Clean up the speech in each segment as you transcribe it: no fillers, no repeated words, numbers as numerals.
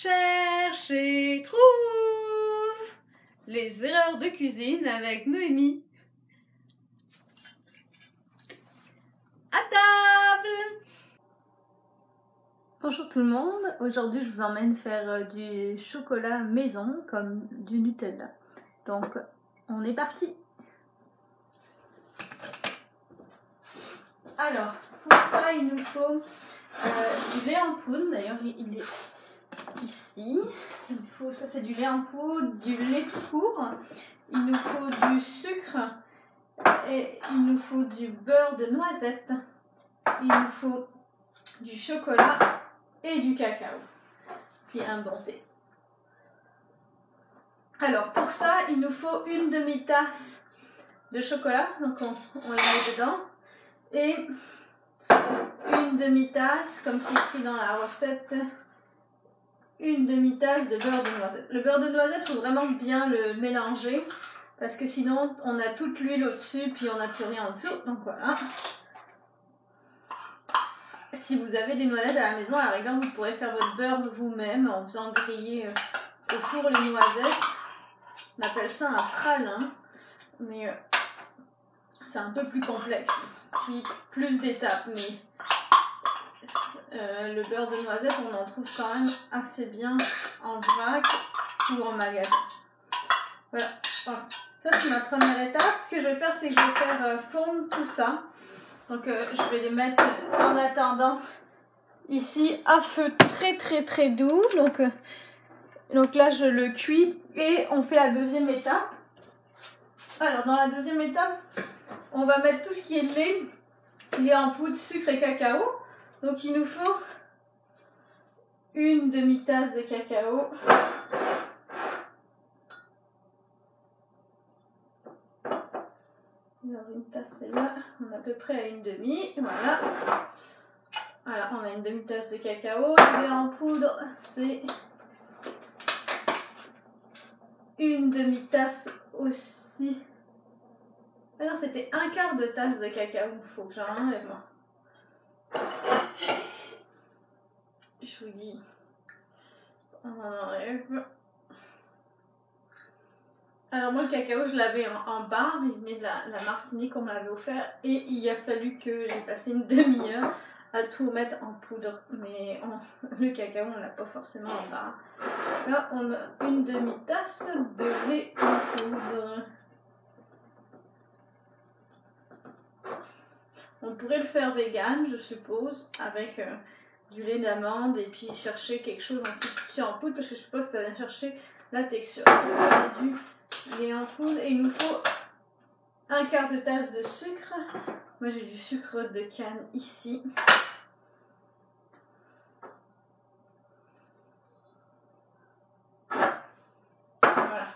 Cherche et trouve les erreurs de cuisine avec Noémie. À table! Bonjour tout le monde, aujourd'hui je vous emmène faire du chocolat maison comme du Nutella. Donc on est parti! Alors pour ça il nous faut du lait en poudre, d'ailleurs il est ici. Ça c'est du lait en poudre, du lait tout court. Il nous faut du sucre et il nous faut du beurre de noisette. Il nous faut du chocolat et du cacao. Puis un bon thé. Alors pour ça il nous faut une demi-tasse de chocolat, donc on la met dedans, et une demi-tasse, comme c'est écrit dans la recette, une demi-tasse de beurre de noisette. Le beurre de noisette, il faut vraiment bien le mélanger parce que sinon on a toute l'huile au-dessus puis on n'a plus rien en dessous. Donc voilà. Si vous avez des noisettes à la maison, à la rigueur, vous pourrez faire votre beurre vous-même en faisant griller au four les noisettes. On appelle ça un pralin, mais c'est un peu plus complexe, puis plus d'étapes. Mais le beurre de noisette, on en trouve quand même assez bien en vrac ou en magasin. Voilà. Ça c'est ma première étape. Ce que je vais faire, c'est que je vais faire fondre tout ça. Donc je vais les mettre en attendant ici à feu très doux. Donc là je le cuis et on fait la deuxième étape. Alors dans la deuxième étape, on va mettre tout ce qui est lait en poudre, sucre et cacao. Donc il nous faut une demi-tasse de cacao. Alors une tasse c'est là, on est à peu près à une demi, voilà. Alors on a une demi-tasse de cacao, le lait en poudre c'est une demi-tasse aussi. Alors c'était un quart de tasse de cacao, il faut que j'en enlève moi. Je vous dis, on en enlève. Alors moi le cacao je l'avais en barre, il venait de la Martinique, on me l'avait offert et il a fallu que j'ai passé une demi-heure à tout mettre en poudre. Mais le cacao on l'a pas forcément en barre. Là on a une demi-tasse de lait en poudre. On pourrait le faire vegan je suppose, avec du lait d'amande et puis chercher quelque chose en substitut en poudre parce que je suppose que ça vient chercher la texture. On a du lait en poudre et il nous faut un quart de tasse de sucre. Moi j'ai du sucre de canne ici. Voilà.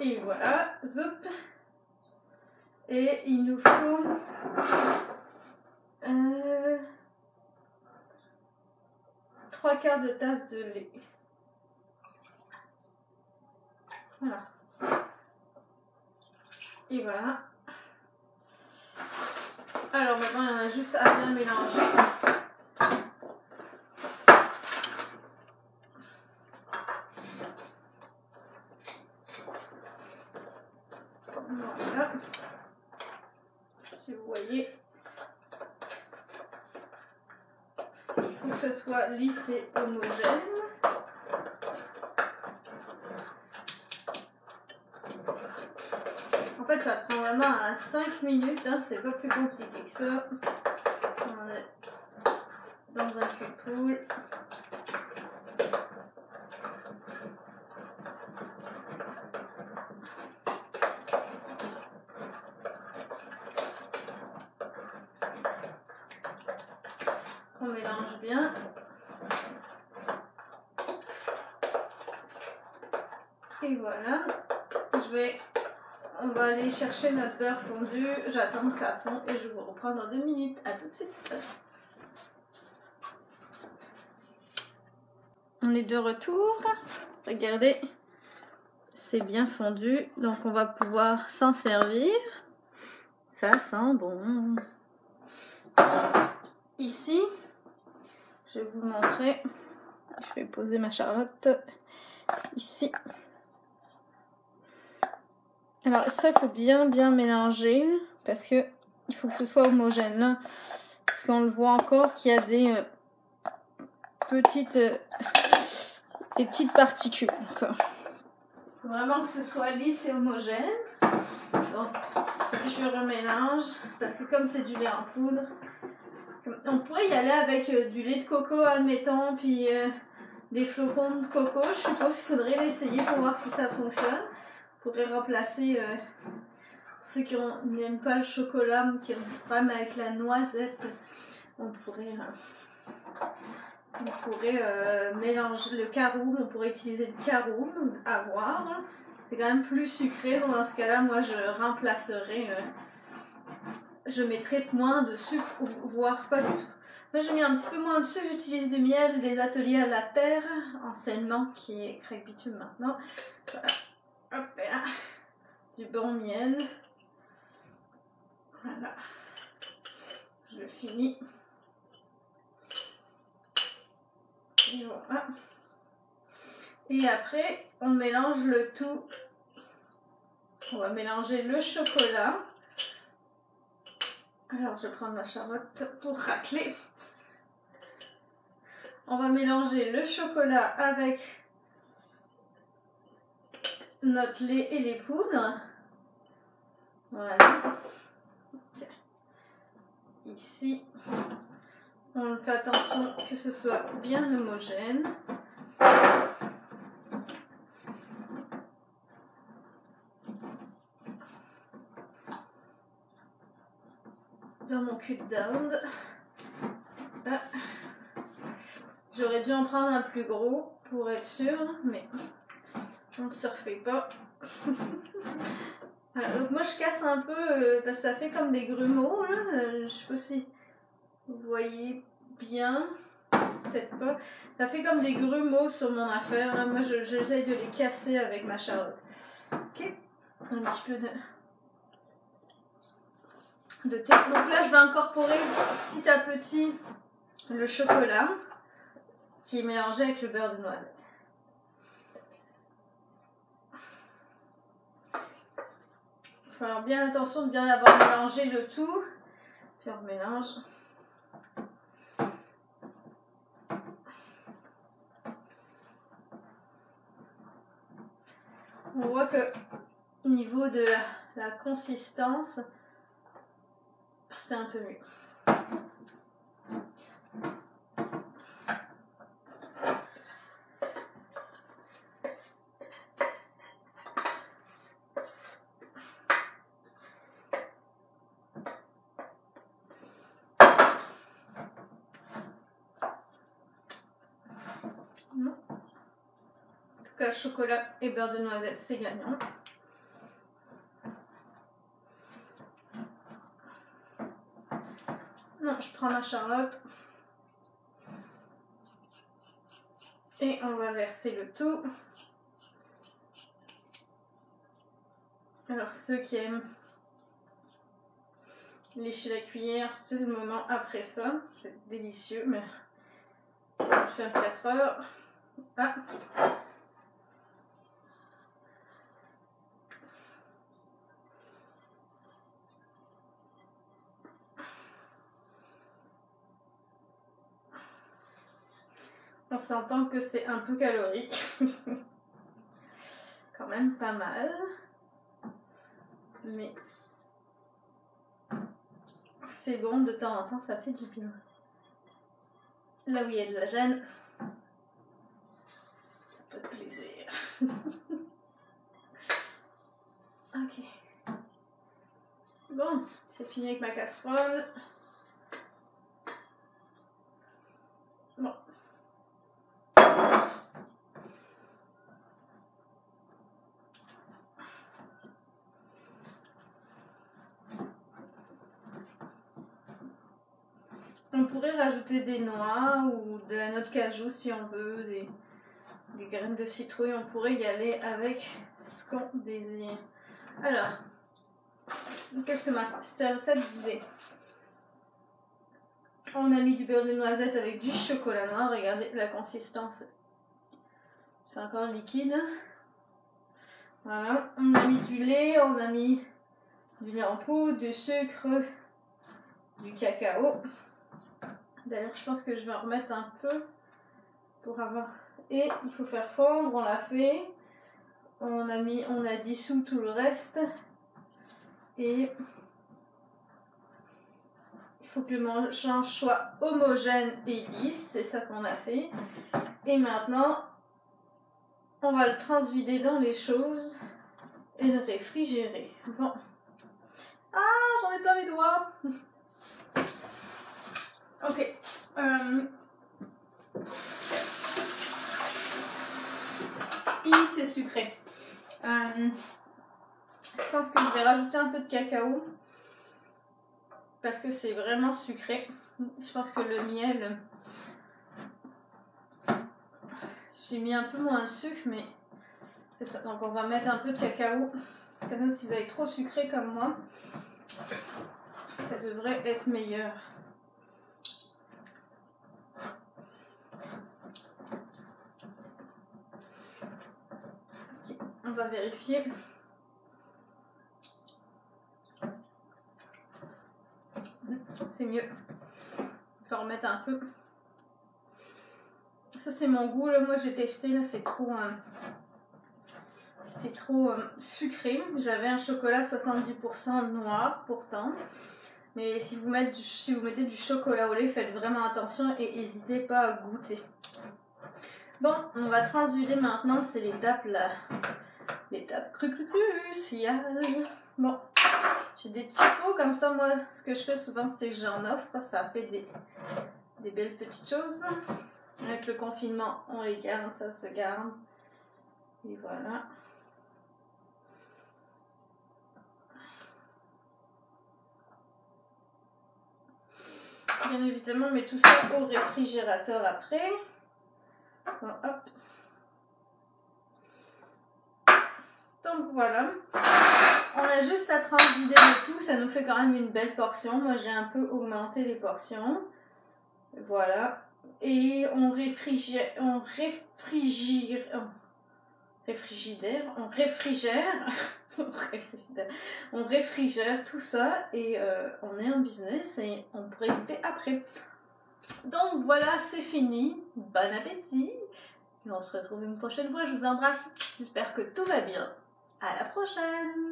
Et voilà, zoup. Et il nous faut 3 quarts de tasse de lait. Voilà. Et voilà. Alors maintenant, il y en a juste à bien mélanger. Voilà. Si vous voyez, il faut que ce soit lisse et homogène. En fait, ça prend vraiment 5 minutes, hein, c'est pas plus compliqué que ça. On est dans un cuit-poule. On mélange bien. Et voilà. On va aller chercher notre beurre fondu. J'attends que ça fonde et je vous reprends dans 2 minutes. À tout de suite. On est de retour. Regardez, c'est bien fondu. Donc on va pouvoir s'en servir. Ça sent bon. Ici, je vais vous montrer. Je vais poser ma Charlotte ici. Alors ça, il faut bien mélanger parce que il faut que ce soit homogène. Là, parce qu'on le voit encore qu'il y a des petites particules. Il faut vraiment que ce soit lisse et homogène. Donc, je remélange parce que comme c'est du lait en poudre, on pourrait y aller avec du lait de coco, admettons, puis des flocons de coco. Je suppose qu'il faudrait l'essayer pour voir si ça fonctionne. On pourrait remplacer, pour ceux qui n'aiment pas le chocolat, mais qui ont un problème avec la noisette, on pourrait mélanger le caroube, on pourrait utiliser le caroube, à voir. C'est quand même plus sucré, donc dans ce cas-là, moi je remplacerai, je mettrai moins de sucre, voire pas du tout. Moi j'ai mis un petit peu moins de sucre, j'utilise du miel des ateliers à la terre, enseignement qui est Craig Bitume maintenant. Voilà. Hop là. Du bon miel. Voilà. Je le finis. Et voilà. Et après, on mélange le tout. On va mélanger le chocolat. Alors, je vais prendre ma Charlotte pour racler. On va mélanger le chocolat avec notre lait et les poudres. Voilà. Okay. Ici, on fait attention que ce soit bien homogène. Dans mon cul de dinde. J'aurais dû en prendre un plus gros pour être sûr, mais on ne se refait pas. Voilà, donc moi je casse un peu parce que ça fait comme des grumeaux là. Je sais pas si vous voyez bien, peut-être pas. Ça fait comme des grumeaux sur mon affaire là. Moi j'essaye de les casser avec ma Charlotte. Ok, un petit peu de thé. Donc là je vais incorporer petit à petit le chocolat qui est mélangé avec le beurre de noisette. Il faut faire bien attention de bien avoir mélangé le tout. Puis on mélange. On voit que au niveau de la consistance, c'est un peu mieux. En tout cas, chocolat et beurre de noisette, c'est gagnant. Non, je prends ma Charlotte et on va verser le tout. Alors ceux qui aiment lécher la cuillère, c'est le moment après ça. C'est délicieux, mais ça va faire 4 heures. Ah. On s'entend que c'est un peu calorique. Quand même pas mal. Mais c'est bon, de temps en temps, ça fait du bien. Là où il y a de la gêne, ça peut être plaisir. Ok. Bon, c'est fini avec ma casserole. Bon. On pourrait rajouter des noix ou de la noix de cajou si on veut, des graines de citrouille. On pourrait y aller avec ce qu'on désire. Alors, qu'est-ce que ma recette disait? On a mis du beurre de noisette avec du chocolat noir. Regardez la consistance. C'est encore liquide. Voilà. On a mis du lait, on a mis du lait en poudre, du sucre, du cacao. D'ailleurs, je pense que je vais en remettre un peu pour avoir... Et il faut faire fondre, on l'a fait. On a dissous tout le reste. Et il faut que le mélange soit homogène et lisse. C'est ça qu'on a fait. Et maintenant, on va le transvider dans les choses et le réfrigérer. Bon. Ah, j'en ai plein mes doigts. Ok. C'est sucré. Je pense que je vais rajouter un peu de cacao parce que c'est vraiment sucré. Je pense que le miel, j'ai mis un peu moins de sucre, mais c'est ça. Donc on va mettre un peu de cacao. Comme ça, si vous avez trop sucré comme moi, ça devrait être meilleur. Okay. On va vérifier. C'est mieux. Je vais en remettre un peu. Ça c'est mon goût là. Moi j'ai testé là, c'est trop. C'était trop sucré. J'avais un chocolat 70% noir pourtant. Mais si vous mettez du chocolat au lait, faites vraiment attention et n'hésitez pas à goûter. Bon, on va transvider maintenant. C'est l'étape là. L'étape cruciale. Bon, j'ai des petits pots comme ça. Moi, ce que je fais souvent, c'est que j'en offre. Ça fait des belles petites choses. Avec le confinement, on les garde, ça se garde. Et voilà. Bien évidemment, on met tout ça au réfrigérateur après. Bon, hop. Donc voilà. On a juste à transvider le tout. Ça nous fait quand même une belle portion. Moi, j'ai un peu augmenté les portions. Voilà. Et on réfrigère tout ça et on est en business et on pourrait goûter après. Donc voilà, c'est fini. Bon appétit. Et on se retrouve une prochaine fois. Je vous embrasse. J'espère que tout va bien. À la prochaine.